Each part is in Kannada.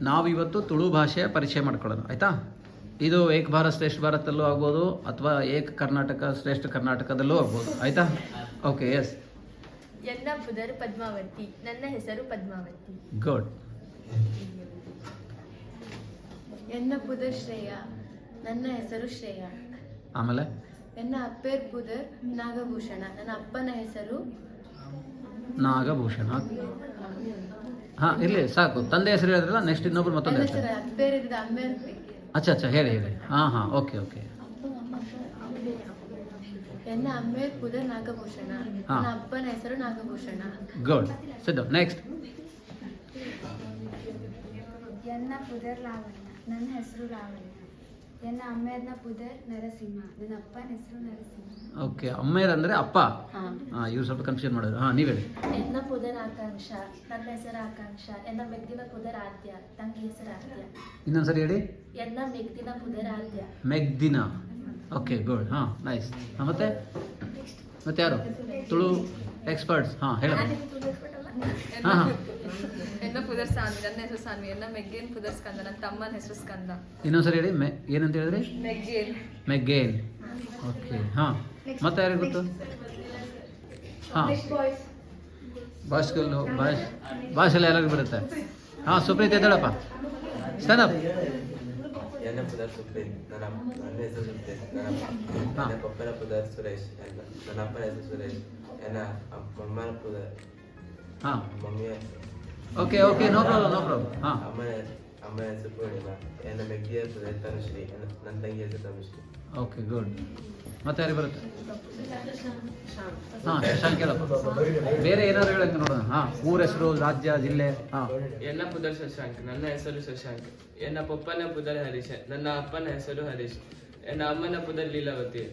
ನಾವಿವತ್ತು ತುಳು ಭಾಷೆಯ ಪರಿಚಯ ಮಾಡ್ಕೊಳ್ಳೋಣ ಆಯಿತಾ. ಇದು ಏಕ್ ಭಾರತ್ ಶ್ರೇಷ್ಠ ಭಾರತಲ್ಲೂ ಆಗ್ಬೋದು ಅಥವಾ ಏಕ್ ಕರ್ನಾಟಕ ಶ್ರೇಷ್ಠ ಕರ್ನಾಟಕದಲ್ಲೂ ಆಗ್ಬೋದು ಆಯಿತಾ. Okay yes. ಎನ್ನ ಪುದರ್ ಪದ್ಮಾವತಿ, ನನ್ನ ಹೆಸರು ಪದ್ಮಾವತಿ. ಗುಡ್. ಎನ್ನ ಪುದರ್ ಶ್ರೇಯ, ನನ್ನ ಹೆಸರು ಶ್ರೇಯ. ಆಮೇಲೆ ಎನ್ನ ಅಪ್ಪೇರ್ ಪುದರ್ ನಾಗಭೂಷಣ, ನನ್ನ ಅಪ್ಪನ ಹೆಸರು ನಾಗಭೂಷಣ. ಹಾಂ ಇರಲಿ ಸಾಕು. ತಂದೆ ಹೆಸರು ಹೇಳಿದ್ರಲ್ಲ, ನೆಕ್ಸ್ಟ್ ಇನ್ನೊಬ್ರು ಮತ್ತೊಂದು ನನ್ನ ಹೆಸರು. ಹೆಸರು ಅಪ್ಪೇರ್ ಇದ್ದ ಅಮ್ಮೇರ್ ಅಚ್ಚಾ ಹೇಳಿ ಹಾಂ ಓಕೆ. ಎನ್ನ ಅಮ್ಮೇರ್ ಪುದರ್ ನಾಗಭೂಷಣ, ನನ್ನ ಅಪ್ಪನ ಹೆಸರು ನಾಗಭೂಷಣ. ಗುಡ್. ಸಿದ್ಧ. ನೆಕ್ಸ್ಟ್. ಎನ್ನ ಪುದರ್ ಲಾವಣ್ಯ, ನನ್ನ ಹೆಸರು ಲಾವಣ್ಯ. ಎನ್ನ ಅಮ್ಮೇರ್ನ ಪುದರ್ ನರಸಿಂಹ, ನನ್ನ ಅಪ್ಪನ ಹೆಸರು ನರಸಿಂಹ. ಓಕೆ, ಅಮ್ಮೇರ್ ಅಂದರೆ ಅಪ್ಪ. ಇವ್ರು ಸ್ವಲ್ಪ ಕನ್ಫ್ಯೂಷನ್ ಮಾಡೋರು. ನೀವು ಹೇಳಿ. ಎನ್ನ ಪುದರ್ ಆಕಾಂಕ್ಷ, ನನ್ನ ಹೆಸರು ಆಕಾಂಕ್ಷ. ಎನ್ನ ಮೆಗ್ದಿನ ಪುದರ್ ಆದ್ಯ, ತಂಗಿ ಹೆಸರು ಆದ್ಯ. ಇನ್ನೊಂದ್ಸರಿ ಹೇಳಿ. ಎನ್ನ ಮೆಗ್ದಿನ ಪುದರ್ ಆದ್ಯ. ಮೆಗ್ದಿನ. Okay good. ನೈಸ್. ಮತ್ತೆ ಯಾರು ತುಳು ಎಕ್ಸ್ಪರ್ಟ್ಸ್? ಹೇಳಿ. ಎನ್ನ ಪುದರ್ ಸಾನ್ವಿ, ನನ್ನ ಹೆಸರು ಸಾನ್ವಿ. ಎನ್ನ ಮೆಗ್ಗೇನ್ ಪುದರ್ ಸ್ಕಂದ, ನನ್ನ ತಮ್ಮನ ಹೆಸರು ಸ್ಕಂದ. ಇನ್ನೊಂದ್ಸರಿ ಹೇಳಿ. ಏನಂತ ಹೇಳಿದ್ರಿ? ಮೆಗ್ಗೇನ್. ಓಕೆ. ಮತ್ತೆ ಯಾರಿಗೆ ಗೊತ್ತು? ಬಾಯ್ಸ್ಗಳು ಭಾಷೆಲ್ಲ ಎಲ್ಲರಿಗೂ ಬರುತ್ತೆ. ಸುಪ್ರೀತ್ ಎದ್ದೇಳಪ್ಪ. Stand up. ಎನ್ನ ಪುದರ್ ಸುಪ್ರೀತ್, ನನ್ನ ಹೆಸರು ಸುಪ್ರೀತ್. ನನ್ನ ಪಪ್ಪನ ಪುದರ್ ಸುರೇಶ್, ನನ್ನ ಅಪ್ಪನ ಹೆಸರು ಸುರೇಶ್. ಎನ್ನ ಅಮ್ಮನ ಪುದರ್ ಮಮ್ಮಿಯ. Okay no problem. ಅಮ್ಮನ ಹೆಸರು ಪೂರ್ಣಿಮಾ. ಎನ್ನ ಮೆಗ್ಗಿಯ ಪುದರ್ ತನುಶ್ರೀ, ನನ್ನ ತಂಗಿ ಹೆಸರು ತನುಶ್ರೀ. Okay good. ಮತ್ತೆ ಯಾರಿಗೆ ಬರುತ್ತೆ? ಶಶಾಂಕ್ ಹೇಳಪ್ಪ. ಬೇರೆ ಏನಾದ್ರು ಹೇಳಕ್ಕೆ ನೋಡೋಣ. ಊರ ಹೆಸರು, ರಾಜ್ಯ, ಜಿಲ್ಲೆ. ಎನ್ನ ಪುದರ್ ಶಶಾಂಕ್, ನನ್ನ ಹೆಸರು ಶಶಾಂಕ್. ಎನ್ನ ಪಪ್ಪನ ಪುದರ್ ಹರೀಶ್, ನನ್ನ ಅಪ್ಪನ ಹೆಸರು ಹರೀಶ್. ಎನ್ನ ಅಮ್ಮನ ಪುದರ್ ಲೀಲಾವತಿ,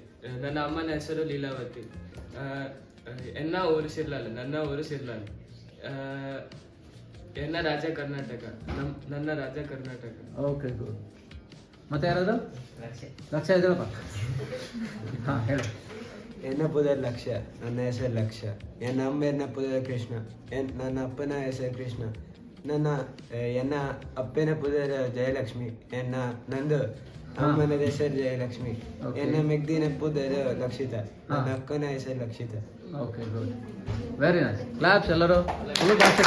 ನನ್ನ ಅಮ್ಮನ ಹೆಸರು ಲೀಲಾವತಿ. ಎನ್ನ ಊರು ಶಿರ್ಲಾಲ್, ನನ್ನ ಊರು ಶಿರ್ಲಾಲ್. ಎನ್ನ ರಾಜ್ಯ ಕರ್ನಾಟಕ, ನನ್ನ ರಾಜ್ಯ ಕರ್ನಾಟಕ. Okay good. ಮತ್ತೆ ಯಾರಾದ್ರು? ಲಕ್ಷ್ಯ ಇದ್ದಾರಪ್ಪ. ಹೇಳಿ. ಎನ್ನ ಪುದರ್ ಲಕ್ಷ್ಯ, ನನ್ನ ಹೆಸರು ಲಕ್ಷ್ಯ. ಎನ್ನ ಅಮ್ಮೇರ್ನ ಪುದರ್ ಕೃಷ್ಣ, ನನ್ನ ಅಪ್ಪನ ಹೆಸರು ಕೃಷ್ಣ. ಎನ್ನ ಅಪ್ಪನ ಪುದರ್ ಜಯಲಕ್ಷ್ಮಿ. ನಂದು ಅಮ್ಮನ ಹೆಸರು ಜಯಲಕ್ಷ್ಮಿ. ಎನ್ನ ಮೆಗ್ದಿನ ಪುದರ್ ಲಕ್ಷಿತ, ನನ್ನ ಅಕ್ಕನ ಹೆಸರು Lakshita. Okay good. Very nice. Claps ಎಲ್ಲರೂ. ತುಳು ಭಾಷೆ